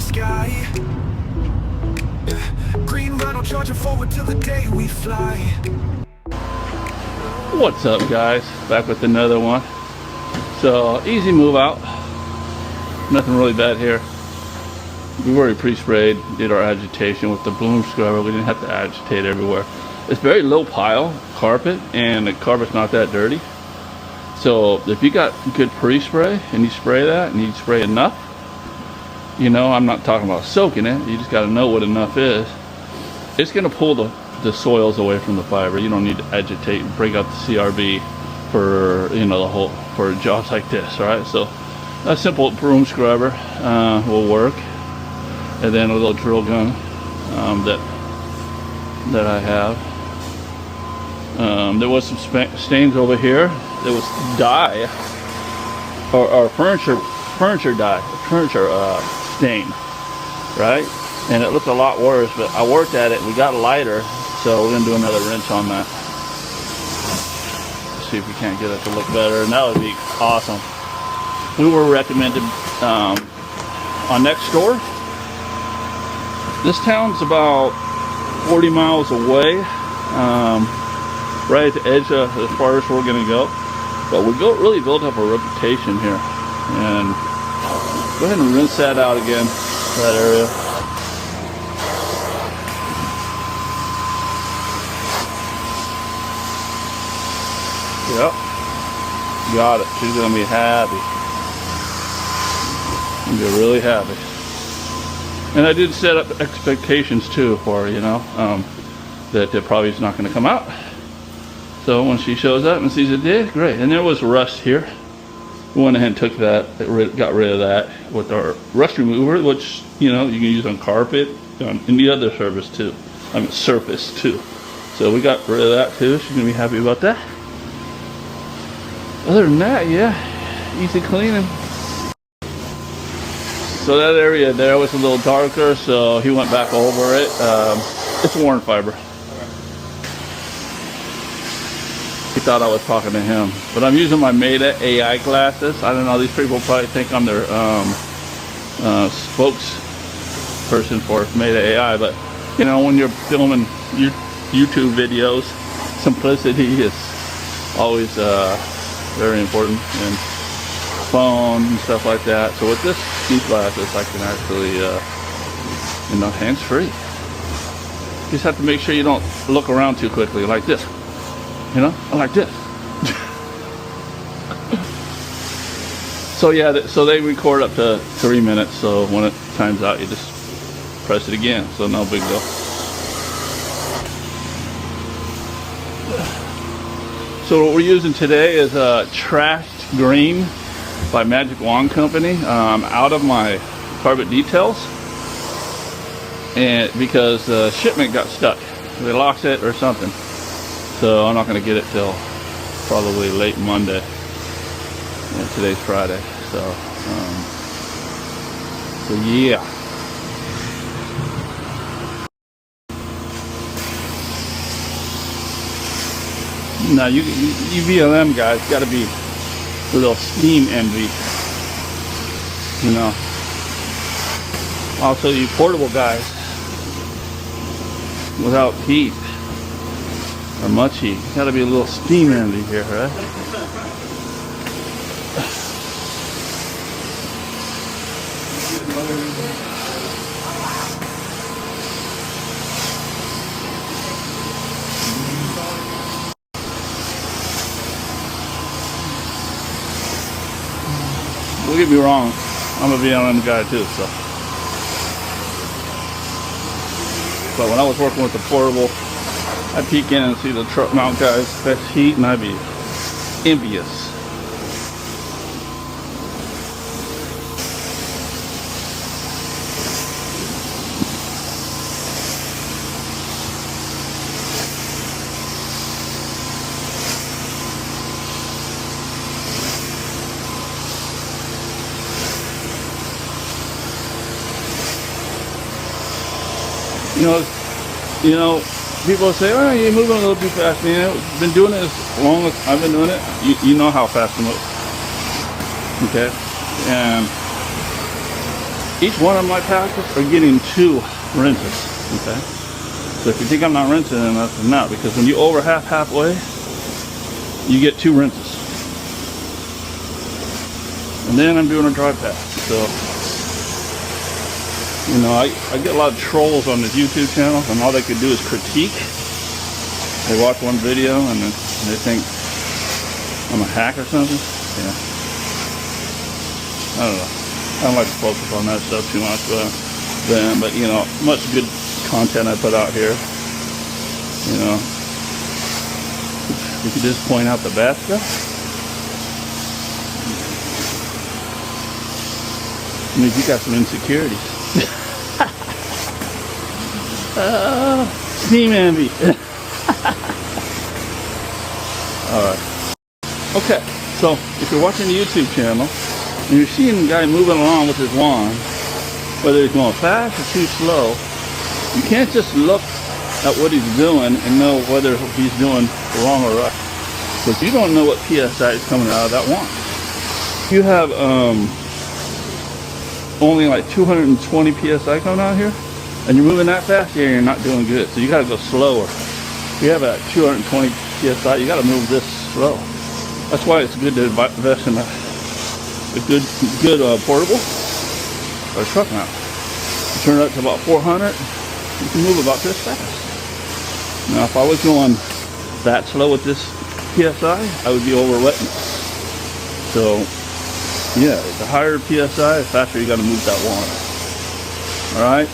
the sky. Green Rhino charging forward till the day we fly. What's up, guys? Back with another one. So easy move out. Nothing really bad here. We already pre-sprayed, did our agitation with the bloom scrubber. We didn't have to agitate everywhere. It's very low pile carpet, and the carpet's not that dirty. So if you got good pre-spray and you spray that and you spray enough, you know, I'm not talking about soaking it, you just got to know what enough is. It's going to pull the soils away from the fiber. You don't need to agitate and break out the CRB for, you know, the whole, for jobs like this. All right, so a simple broom scrubber will work, and then a little drill gun that I have. There was some stains over here. There was dye, or furniture dye, furniture stain, right? And it looked a lot worse, but I worked at it. We got lighter, so we're gonna do another rinse on that. See if we can't get it to look better, and that would be awesome. We were recommended on next door. This town's about 40 miles away, right at the edge of as far as we're gonna go. But we really built up a reputation here. And go ahead and rinse that out again, that area. Yep, got it. She's gonna be happy. Gonna be really happy. And I did set up expectations too for her, you know, that it probably is not gonna come out. So when she shows up and sees it did, great. And there was rust here. We went ahead and took that, got rid of that with our rust remover, which, you know, you can use on carpet, on any other surface too. Surface too. So we got rid of that too. She's gonna be happy about that. Other than that, yeah, easy cleaning. So that area there was a little darker, so he went back over it. It's worn fiber. He thought I was talking to him, but I'm using my Meta AI glasses. I don't know, these people probably think I'm their spokesperson for Meta AI, but you know, when you're filming YouTube videos, simplicity is always very important, and phone and stuff like that. So with these glasses, I can actually, you know, hands-free. You just have to make sure you don't look around too quickly, like this. You know, like this. So yeah, so they record up to 3 minutes. So when it times out, you just press it again. So no big deal. So what we're using today is a Trashed Green by Magic Wand Company, out of my carpet details, and because the shipment got stuck, they lost it or something. So I'm not going to get it till probably late Monday. And today's Friday. So yeah. Now you VLM guys got to be a little steam envy. You know. Also you portable guys without heat. Or much heat. Gotta be a little steam envy here, right? Don't get me wrong, I'm a VLM guy too, so. But when I was working with the portable, I'd peek in and see the truck mount guys fetch heat, and I'd be envious. You know, people say, oh, you're moving a little too fast, man. I've been doing it as long as I've been doing it. You know how fast I move. Okay? And each one of my packets are getting 2 rinses, okay? So if you think I'm not rinsing enough, I'm not, because when you over halfway, you get 2 rinses. And then I'm doing a dry pack. So, you know, I get a lot of trolls on this YouTube channel, and all they could do is critique. They watch one video and then they think I'm a hack or something. Yeah. I don't know. I don't like to focus on that stuff too much, but you know, much good content I put out here. You know, you could just point out the bad stuff. I mean, you got some insecurities. Steam envy. Alright. Okay, so if you're watching the YouTube channel and you're seeing the guy moving along with his wand, whether he's going fast or too slow, you can't just look at what he's doing and know whether he's doing wrong or right. Because you don't know what PSI is coming out of that wand. You have only like 220 PSI coming out here, and you're moving that fast, yeah, you're not doing good. So you gotta go slower. If you have a 220 PSI, you gotta move this slow. That's why it's good to invest in a good portable or truck mount. You turn it up to about 400, you can move about this fast. Now if I was going that slow with this PSI, I would be overwetting it. So yeah, the higher PSI, the faster you gotta move that wand. Alright?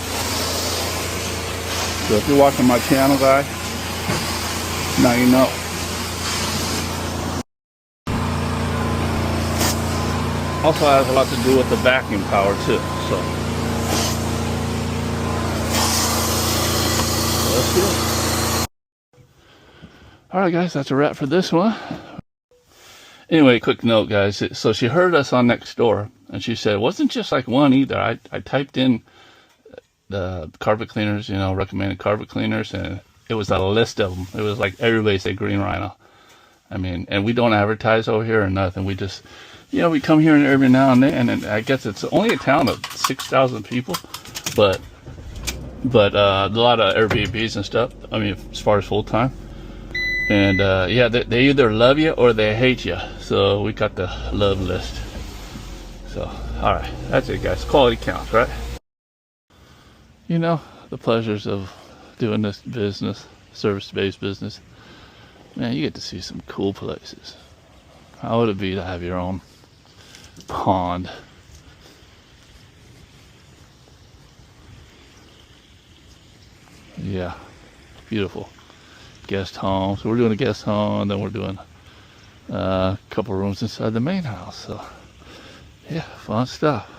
So if you're watching my channel, guy, now you know. Also has a lot to do with the vacuum power too. So let's do it. Alright guys, that's a wrap for this one. Anyway, quick note guys. So she heard us on Nextdoor and she said, it wasn't just like one either. I typed in the carpet cleaners, you know, recommended carpet cleaners, and it was a list of them. It was like everybody said Green Rhino. I mean, and we don't advertise over here or nothing. We just, you know, we come here every now and then, and I guess it's only a town of 6,000 people, but a lot of Airbnbs and stuff. I mean, as far as full time, and yeah, they either love you or they hate you. So we got the love list. So all right, that's it, guys. Quality counts, right? You know, the pleasures of doing this business, service-based business. Man, you get to see some cool places. How would it be to have your own pond? Yeah, beautiful. Guest home. So we're doing a guest home, and then we're doing a couple rooms inside the main house. So yeah, fun stuff.